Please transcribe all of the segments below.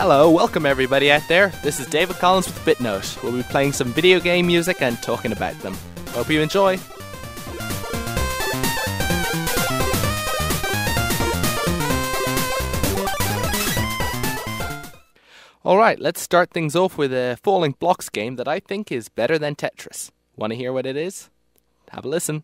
Hello, welcome everybody out there. This is David Collins with BitNote. We'll be playing some video game music and talking about them. Hope you enjoy. Alright, let's start things off with a falling blocks game that I think is better than Tetris. Want to hear what it is? Have a listen.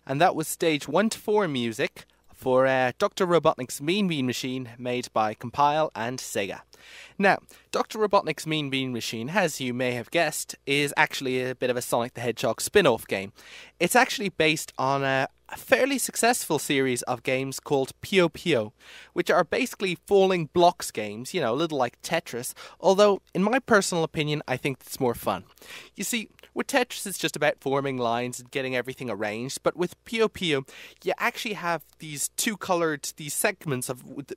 And that was stage 1 to 4 music for Dr. Robotnik's Mean Bean Machine, made by Compile and Sega. Now, Dr. Robotnik's Mean Bean Machine, as you may have guessed, is actually a bit of a Sonic the Hedgehog spin-off game. It's actually based on a fairly successful series of games called Puyo Puyo, which are basically falling blocks games, a little like Tetris, although, in my personal opinion, I think it's more fun. You see, with Tetris, it's just about forming lines and getting everything arranged, but with Puyo Puyo, you actually have these segments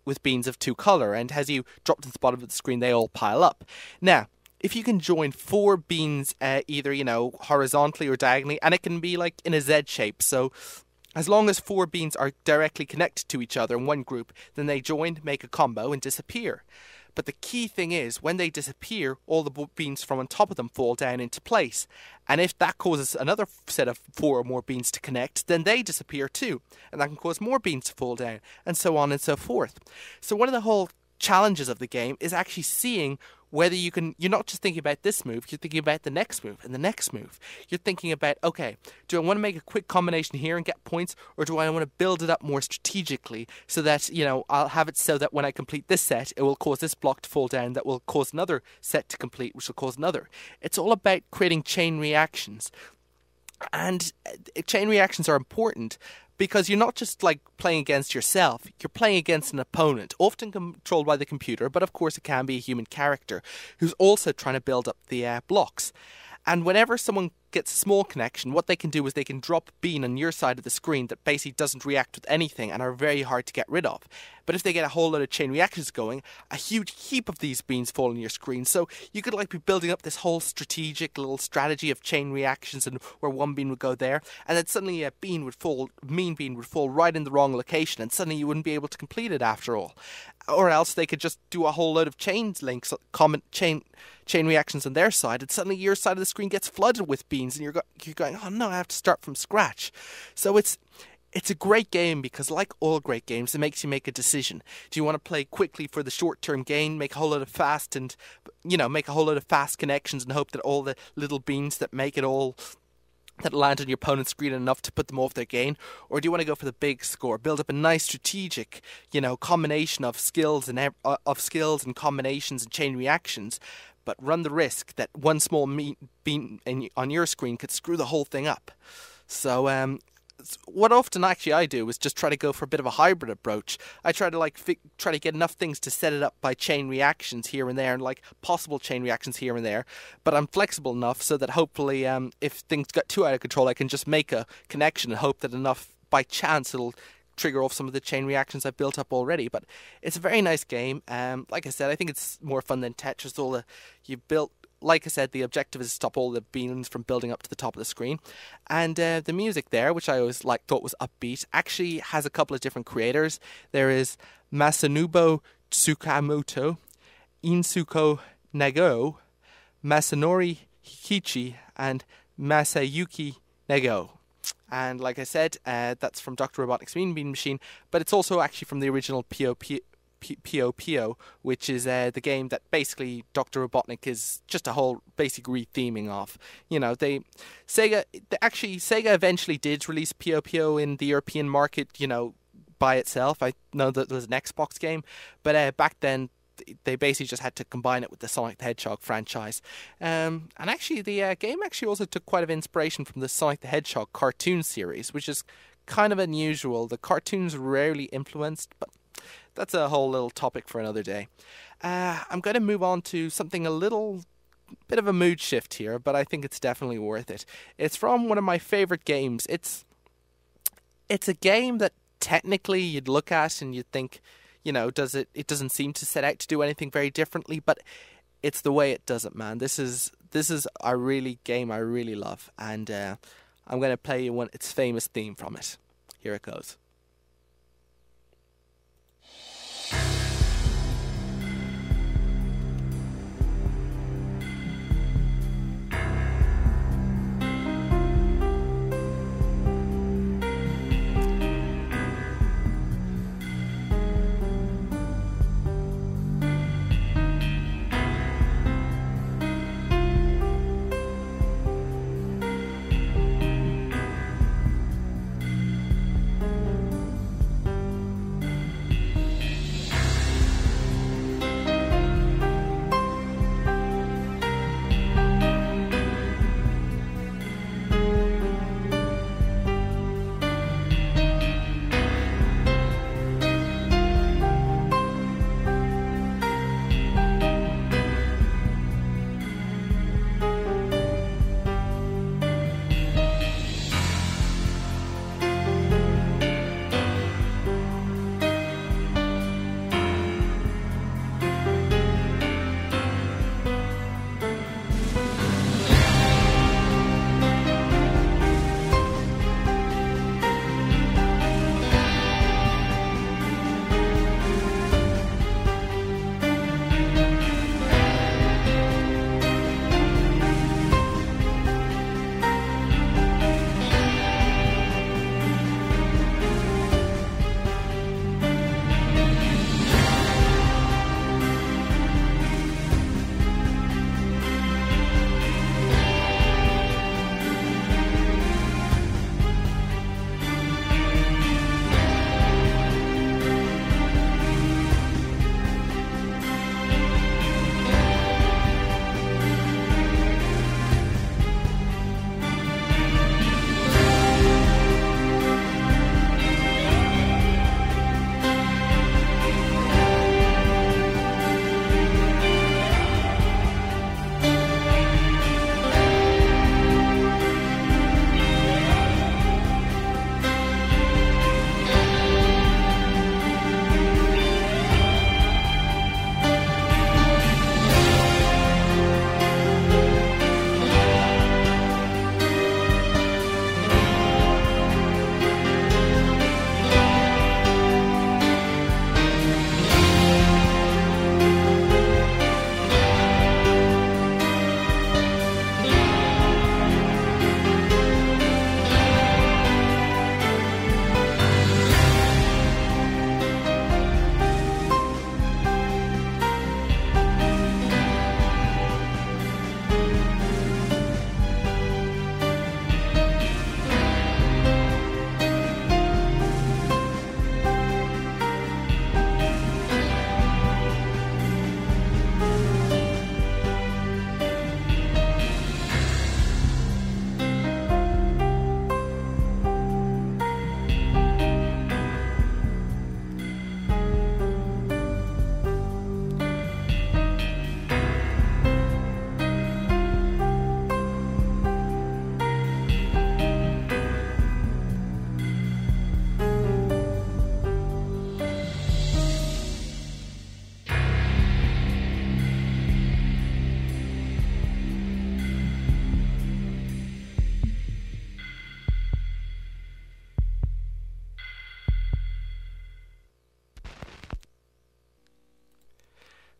with beans of two colour, and as you drop to the bottom of the screen, they all pile up. Now, if you can join 4 beans, either, horizontally or diagonally, and it can be like in a Z shape, so as long as 4 beans are directly connected to each other in one group, then they join, make a combo, and disappear. But the key thing is, when they disappear, all the beans from on top of them fall down into place. And if that causes another set of 4 or more beans to connect, then they disappear too. And that can cause more beans to fall down, and so on and so forth. So one of the whole challenges of the game is actually seeing whether you're not just thinking about this move, you're thinking about the next move and the next move. You're thinking about, okay, do I want to make a quick combination here and get points, or do I want to build it up more strategically so that, I'll have it so that when I complete this set, it will cause this block to fall down, that will cause another set to complete, which will cause another. It's all about creating chain reactions. And chain reactions are important because you're not just like playing against yourself, you're playing against an opponent, often controlled by the computer, but of course it can be a human character who's also trying to build up the blocks. And whenever someone gets a small connection, what they can do is they can drop a bean on your side of the screen that basically doesn't react with anything and are very hard to get rid of. But if they get a whole lot of chain reactions going, a huge heap of these beans fall on your screen. So you could be building up this whole strategic little strategy of chain reactions and where one bean would go there, and then suddenly a mean bean would fall right in the wrong location, and suddenly you wouldn't be able to complete it after all. Or else they could just do a whole load of chain reactions on their side, and suddenly your side of the screen gets flooded with beans, and you're going, oh no, I have to start from scratch. So it's a great game because, like all great games, it makes you make a decision. Do you want to play quickly for the short-term gain, make a whole lot of fast connections, and hope that all the little beans that land on your opponent's screen enough to put them off their gain? Or do you want to go for the big score, build up a nice strategic, combination of skills and combinations and chain reactions, but run the risk that one small bean on your screen could screw the whole thing up? So what often actually I do is just try to go for a bit of a hybrid approach. I try to try to get enough things to set it up by chain reactions here and there, and like possible chain reactions here and there. But I'm flexible enough so that hopefully, if things get too out of control, I can just make a connection and hope that enough by chance it'll trigger off some of the chain reactions I've built up already. But it's a very nice game. Like I said, I think it's more fun than Tetris. All the you've built. Like I said, the objective is to stop all the beans from building up to the top of the screen. And the music there, which I always thought was upbeat, actually has a couple of different creators. There is Masanobu Tsukamoto, Einosuke Nagao, Masanori Hikichi, and Masayuki Nagao. And like I said, that's from Dr. Robotnik's Mean Bean Machine, but it's also actually from the original P.O.P.O., which is the game that basically Dr. Robotnik is just a whole basic re-theming of. You know, Sega eventually did release P.O.P.O. in the European market, you know, by itself. I know that there was an Xbox game, but back then they basically just had to combine it with the Sonic the Hedgehog franchise. And actually the game actually also took quite a bit of inspiration from the Sonic the Hedgehog cartoon series, which is kind of unusual. The cartoon's rarely influenced, but that's a whole little topic for another day. I'm going to move on to something a little bit of a mood shift here, but I think it's definitely worth it. It's from one of my favorite games. It's a game that technically you'd look at and you'd think, you know, it doesn't seem to set out to do anything very differently, but it's the way it does it, man. This is a game I really love, and I'm going to play you its famous theme from it. Here it goes.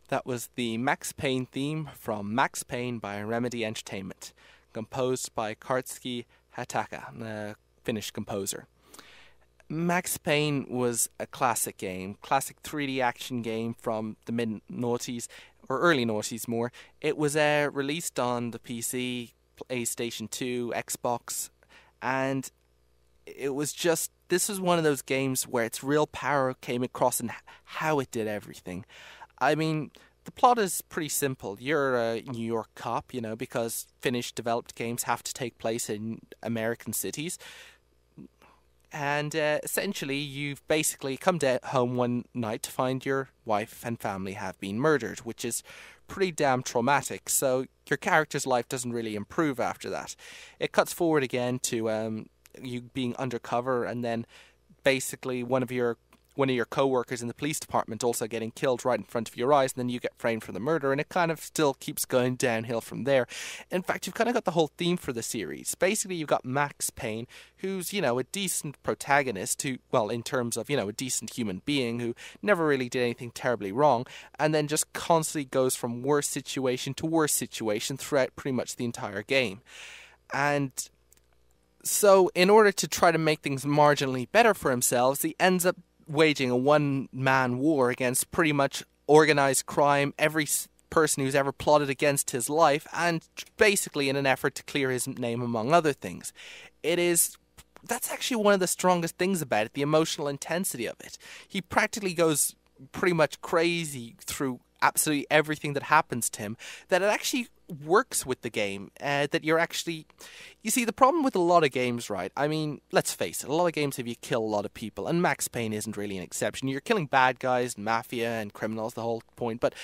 That was the Max Payne theme from Max Payne by Remedy Entertainment, composed by Kärtsy Hatakka, a Finnish composer. Max Payne was a classic game, classic 3D action game from the mid-noughties, or early noughties more. It was released on the PC, PlayStation 2, Xbox, and it was just, this was one of those games where its real power came across in how it did everything. I mean, the plot is pretty simple. You're a New York cop, because Finnish developed games have to take place in American cities. And essentially, you've basically come home one night to find your wife and family have been murdered, which is pretty damn traumatic. So your character's life doesn't really improve after that. It cuts forward again to you being undercover, and then basically one of your co-workers in the police department also getting killed right in front of your eyes, and then you get framed for the murder, and it kind of still keeps going downhill from there. In fact, you've kind of got the whole theme for the series. Basically, you've got Max Payne, who's, a decent protagonist, in terms of, a decent human being who never really did anything terribly wrong, and then just constantly goes from worse situation to worse situation throughout pretty much the entire game. And so, in order to try to make things marginally better for himself, he ends up waging a one-man war against pretty much organized crime, every person who's ever plotted against his life, and basically in an effort to clear his name, among other things. That's actually one of the strongest things about it, the emotional intensity of it. He practically goes pretty much crazy through absolutely everything that happens to him, that it actually works with the game, that you're actually... You see, the problem with a lot of games, right? I mean, let's face it, a lot of games have you kill a lot of people, and Max Payne isn't really an exception. You're killing bad guys, and mafia, and criminals, the whole point, but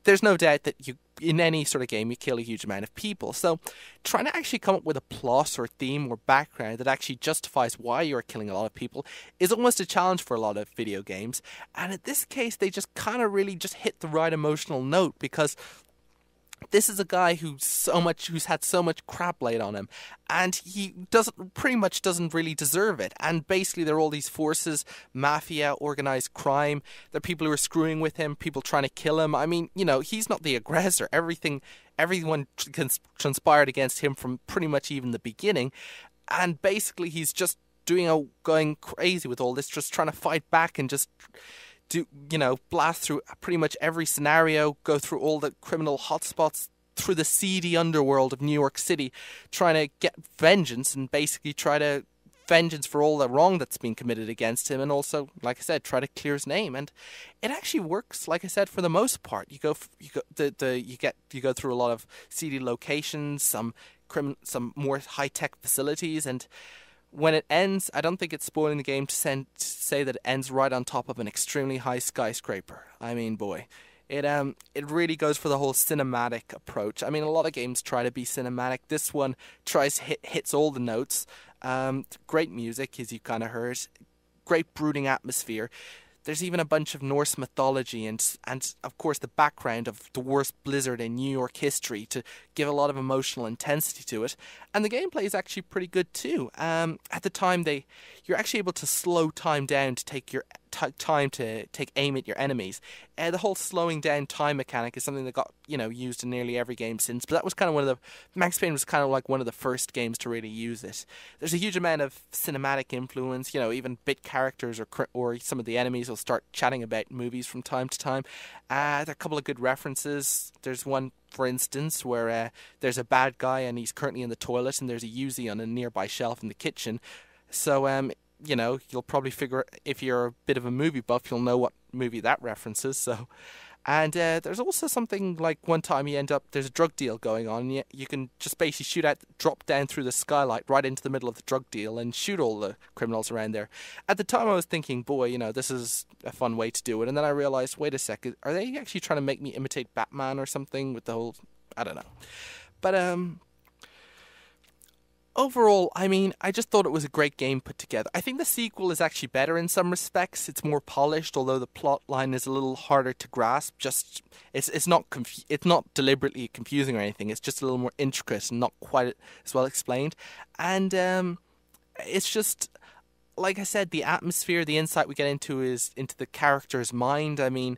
there's no doubt that in any sort of game, you kill a huge amount of people. So trying to actually come up with a plot or theme or background that actually justifies why you're killing a lot of people is almost a challenge for a lot of video games. And in this case, they just kind of really just hit the right emotional note, because this is a guy who's had so much crap laid on him, and he pretty much doesn't really deserve it. And basically, there are all these forces, mafia, organized crime. There are people who are screwing with him, people trying to kill him. I mean, he's not the aggressor. Everyone conspired against him from pretty much even the beginning, and basically, he's just going crazy with all this, just trying to fight back and just blast through pretty much every scenario, go through all the criminal hotspots, through the seedy underworld of New York City, trying to get vengeance and basically vengeance for all the wrong that's been committed against him, and also, like I said, try to clear his name. And it actually works, like I said, for the most part. You go through a lot of seedy locations, some more high-tech facilities, and when it ends, I don't think it's spoiling the game to say that it ends right on top of an extremely high skyscraper. I mean, boy, it really goes for the whole cinematic approach. I mean, a lot of games try to be cinematic. This one hits all the notes. Great music, as you kind of heard. Great brooding atmosphere. There's even a bunch of Norse mythology and of course the background of the worst blizzard in New York history to give a lot of emotional intensity to it. And the gameplay is actually pretty good too. At the time, you're actually able to slow time down to take your time to take aim at your enemies. The whole slowing down time mechanic is something that got used in nearly every game since, but that was kind of Max Payne was kind of like one of the first games to really use it. There's a huge amount of cinematic influence. Even bit characters or some of the enemies will start chatting about movies from time to time. There are a couple of good references. There's one, for instance, where there's a bad guy and he's currently in the toilet, and there's a Uzi on a nearby shelf in the kitchen. So you'll probably figure, if you're a bit of a movie buff, you'll know what movie that references. So, and there's also something like one time there's a drug deal going on, and you can just basically drop down through the skylight right into the middle of the drug deal and shoot all the criminals around there. At the time, I was thinking, boy, this is a fun way to do it. And then I realized, wait a second, are they actually trying to make me imitate Batman or something with the whole, I don't know. But, overall, I mean, I just thought it was a great game put together. I think the sequel is actually better in some respects. It's more polished, although the plot line is a little harder to grasp. It's not deliberately confusing or anything. It's just a little more intricate and not quite as well explained. And it's just, like I said, the atmosphere, the insight we get into is into the character's mind. I mean,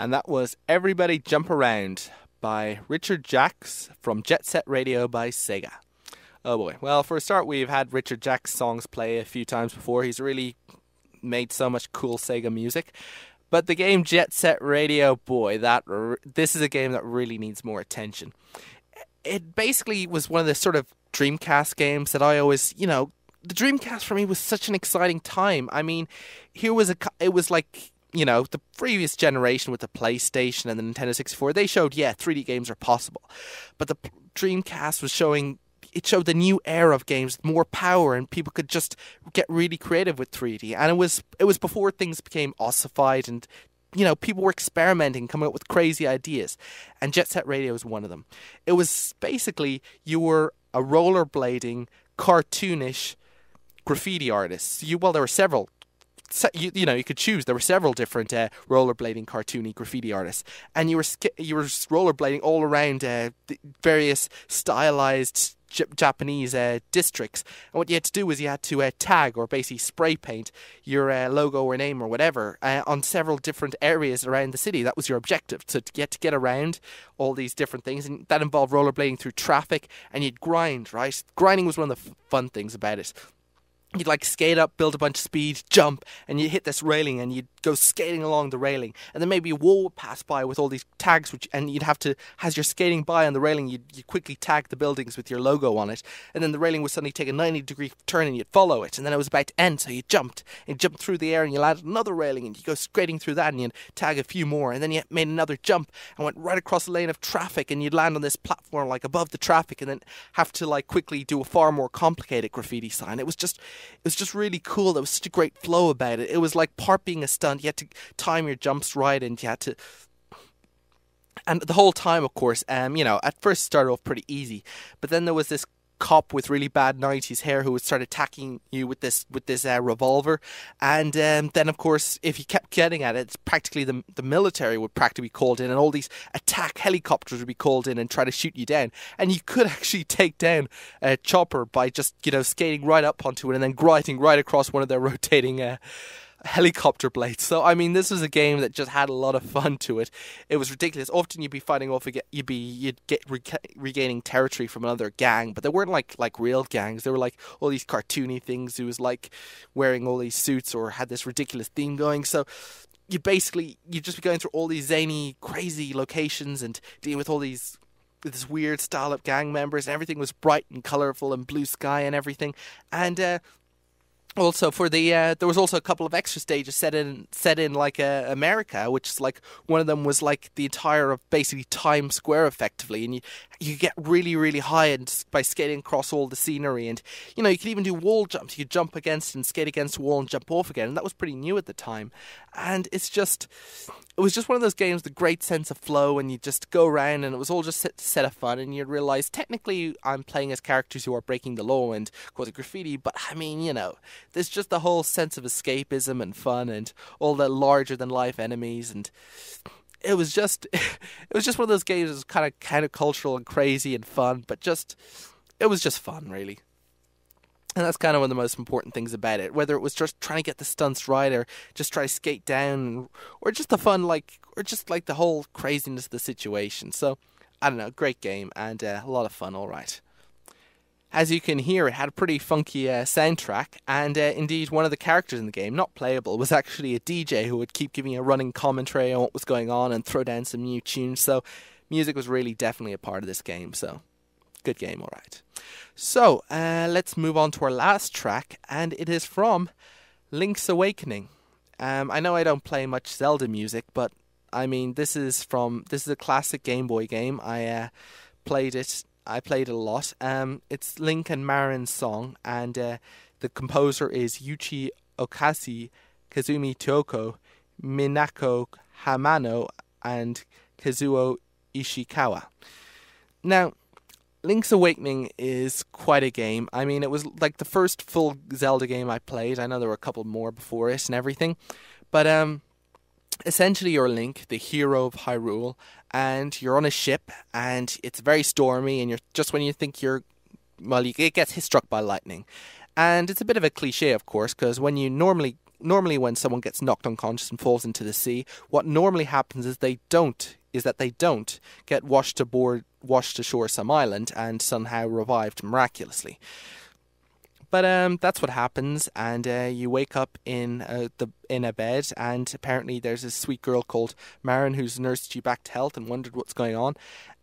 And that was Everybody Jump Around by Richard Jacques from Jet Set Radio by Sega. Oh boy. Well, for a start, we've had Richard Jacques' songs play a few times before. He's really made so much cool Sega music. But the game Jet Set Radio, boy, this is a game that really needs more attention. It basically was one of the sort of Dreamcast games that I always, the Dreamcast for me was such an exciting time. I mean, it was like, the previous generation with the PlayStation and the Nintendo 64, they showed, 3D games are possible. But the Dreamcast it showed the new era of games, more power, and people could just get really creative with 3D. And it was before things became ossified and, people were experimenting, coming up with crazy ideas. And Jet Set Radio was one of them. It was basically, you were a rollerblading, cartoonish graffiti artist. There were several. You could choose. There were several different rollerblading, cartoony graffiti artists, and you were rollerblading all around the various stylized Japanese districts. And what you had to do was you had to tag or basically spray paint your logo or name or whatever on several different areas around the city. That was your objective, to get around all these different things, and that involved rollerblading through traffic. And you'd grind, right? Grinding was one of the fun things about it. You'd skate up, build a bunch of speed, jump, and you'd hit this railing and you'd go skating along the railing. And then maybe a wall would pass by with all these tags, and you'd have to, as you're skating by on the railing, you'd quickly tag the buildings with your logo on it. And then the railing would suddenly take a 90-degree turn and you'd follow it. And then it was about to end, so you jumped through the air and you landed another railing and you go skating through that and you'd tag a few more. And then you made another jump and went right across a lane of traffic and you'd land on this platform above the traffic and then have to quickly do a far more complicated graffiti sign. It was just really cool. There was such a great flow about it. It was like part being a stunt. You had to time your jumps right, and you had to. And the whole time, of course, at first it started off pretty easy, but then there was this cop with really bad 90s hair who would start attacking you with this revolver, and then of course if you kept getting at it, it's practically the military would practically be called in, and all these attack helicopters would be called in and try to shoot you down, and you could actually take down a chopper by just skating right up onto it and then grinding right across one of their rotating helicopter blades. So I mean, this was a game that just had a lot of fun to it. It was ridiculous. Often you'd be fighting off again, you'd get regaining territory from another gang, but they weren't like real gangs. They were all these cartoony things who was wearing all these suits or had this ridiculous theme going. So you'd just be going through all these zany, crazy locations and dealing with all this weird style of gang members, and everything was bright and colourful and blue sky and everything. And also, for there was also a couple of extra stages set in America, which is one of them was the entire of basically Times Square effectively, and you get really, really high and by skating across all the scenery, and you could even do wall jumps. You could jump against and skate against a wall and jump off again, and that was pretty new at the time. And it was just one of those games with a great sense of flow, and you just go around and it was all just set of fun, and you'd realise technically I'm playing as characters who are breaking the law and causing graffiti, but I mean, there's just the whole sense of escapism and fun and all the larger than life enemies, and it was just one of those games that was kind of countercultural and crazy and fun, but it was just fun, really. And that's kind of one of the most important things about it, whether it was just trying to get the stunts right or just try to skate down, or just the fun, or just the whole craziness of the situation. So, I don't know, great game and a lot of fun, all right. As you can hear, it had a pretty funky soundtrack, and indeed one of the characters in the game, not playable, was actually a DJ who would keep giving a running commentary on what was going on and throw down some new tunes. So, music was really definitely a part of this game, so good game, all right. So, let's move on to our last track, and it is from Link's Awakening. I know I don't play much Zelda music, but I mean, this is a classic Game Boy game. I played it a lot. It's Link and Marin's song, and the composer is Yuichi Okasi, Kazumi Tyoko, Minako Hamano, and Kazuo Ishikawa. Now, Link's Awakening is quite a game. I mean, it was the first full Zelda game I played. I know there were a couple more before it and everything. But essentially you're Link, the hero of Hyrule, and you're on a ship, and it's very stormy, and you're just when you think it gets struck by lightning. And it's a bit of a cliche, of course, because when you normally normally when someone gets knocked unconscious and falls into the sea, what normally happens is they don't get washed ashore some island and somehow revived miraculously. But that's what happens, and you wake up in a bed, and apparently there's a sweet girl called Marin who's nursed you back to health and wondered what's going on.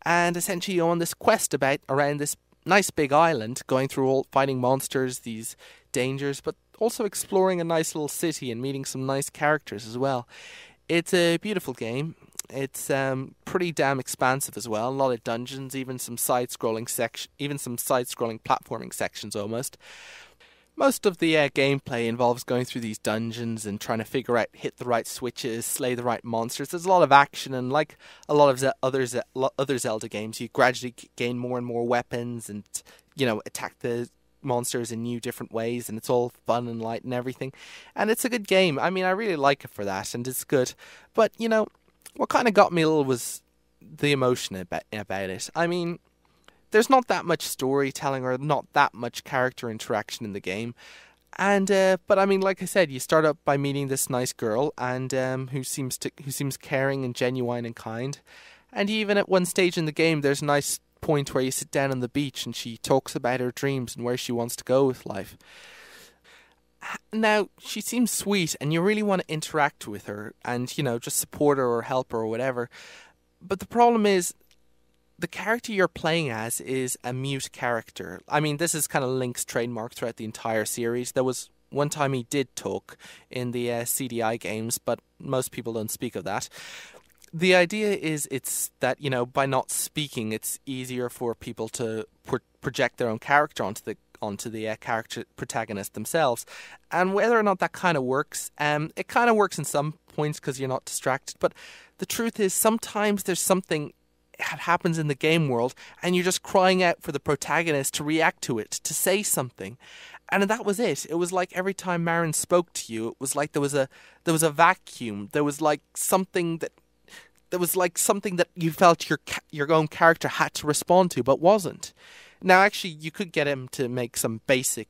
And essentially you're on this quest around this nice big island, going through all fighting monsters, these dangers, but also exploring a nice little city and meeting some nice characters as well. It's a beautiful game. It's pretty damn expansive as well. A lot of dungeons, even some side-scrolling platforming sections almost. Most of the gameplay involves going through these dungeons and trying to figure out, hit the right switches, slay the right monsters. There's a lot of action, and like a lot of other Zelda games, you gradually gain more and more weapons and, attack the monsters in new different ways, and it's all fun and light and everything. And it's a good game. I mean, I really like it for that, and it's good. But, what kind of got me a little was the emotion about it. I mean, there's not that much storytelling or not that much character interaction in the game. And but I mean, like I said, you start up by meeting this nice girl and who seems caring and genuine and kind. And even at one stage in the game, there's a nice point where you sit down on the beach and she talks about her dreams and where she wants to go with life. Now, she seems sweet and you really want to interact with her and, just support her or help her or whatever. But the problem is, the character you're playing as is a mute character. I mean, this is kind of Link's trademark throughout the entire series. There was one time he did talk in the CDI games, but most people don't speak of that. The idea is it's that, by not speaking, it's easier for people to project their own character onto the character protagonist themselves. And whether or not that kind of works, it kind of works in some points because you're not distracted. But the truth is, sometimes there's something that happens in the game world and you're just crying out for the protagonist to react to it, to say something. And that was it. It was like every time Marin spoke to you, it was like there was a vacuum. There was like something that you felt your own character had to respond to, but wasn't. Now, actually, you could get him to make some basic,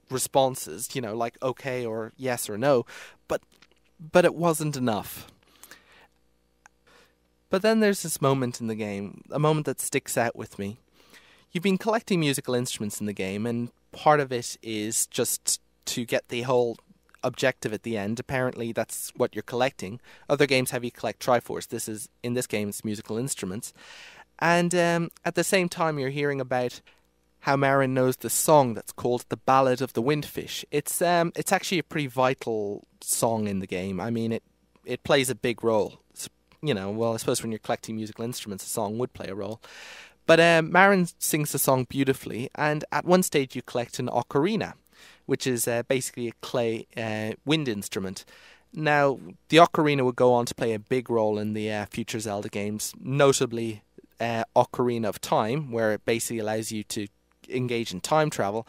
responses, like okay or yes or no, but it wasn't enough. But then there's this moment in the game, a moment that sticks out with me. You've been collecting musical instruments in the game, and part of it is just to get the whole objective at the end. Apparently, that's what you're collecting. Other games have you collect Triforce. In this game, it's musical instruments. And at the same time, you're hearing about how Marin knows the song that's called The Ballad of the Windfish. It's actually a pretty vital song in the game. I mean, it plays a big role. I suppose when you're collecting musical instruments, a song would play a role. But Marin sings the song beautifully, and at one stage you collect an ocarina, which is basically a clay wind instrument. Now, the ocarina would go on to play a big role in the future Zelda games, notably Ocarina of Time, where it basically allows you to engage in time travel.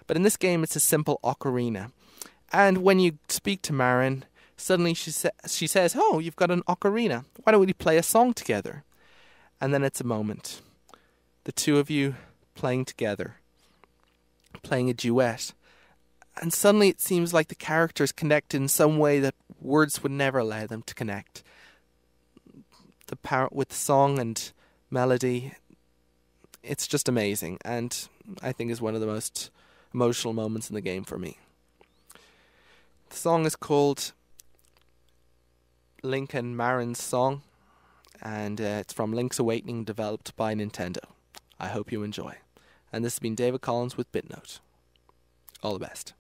But in this game, it's a simple ocarina. And when you speak to Marin, suddenly she says, "Oh, you've got an ocarina. Why don't we play a song together?" And then it's a moment. The two of you playing together, playing a duet. And suddenly it seems like the characters connect in some way that words would never allow them to connect. The power with song and melody, it's just amazing, and I think is one of the most emotional moments in the game for me. The song is called Link and Marin's Song, and it's from Link's Awakening, developed by Nintendo. I hope you enjoy. And this has been David Collins with BitNote. All the best.